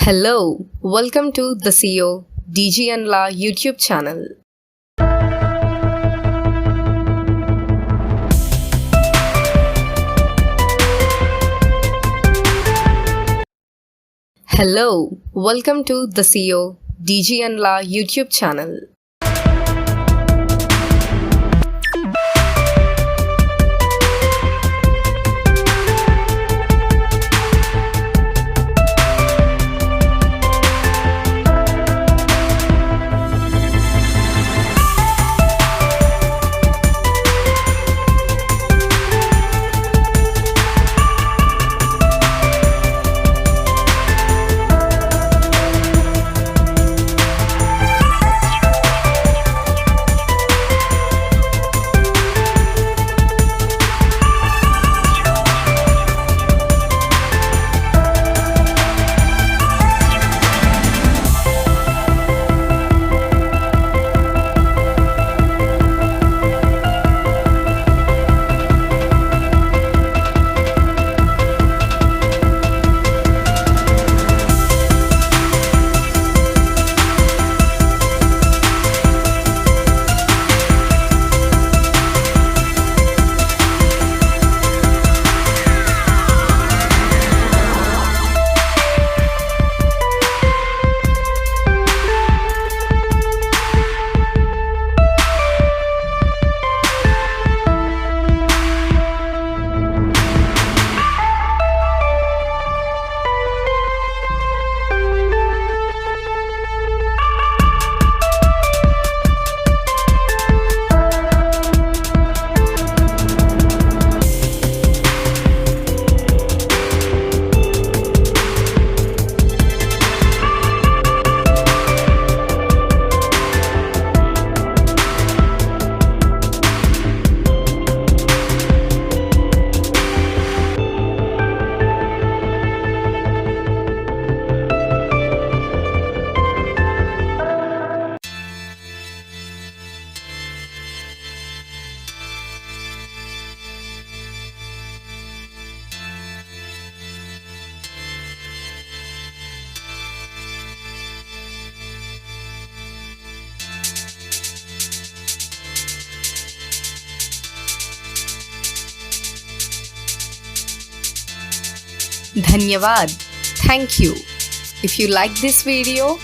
Hello, welcome to the CEO dg&la YouTube channel. Hello, welcome to the CEO dg&la YouTube channel. Dhanyavad. Thank you. If you like this video,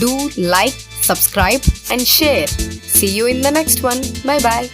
do like, subscribe and share. See you in the next one. Bye bye.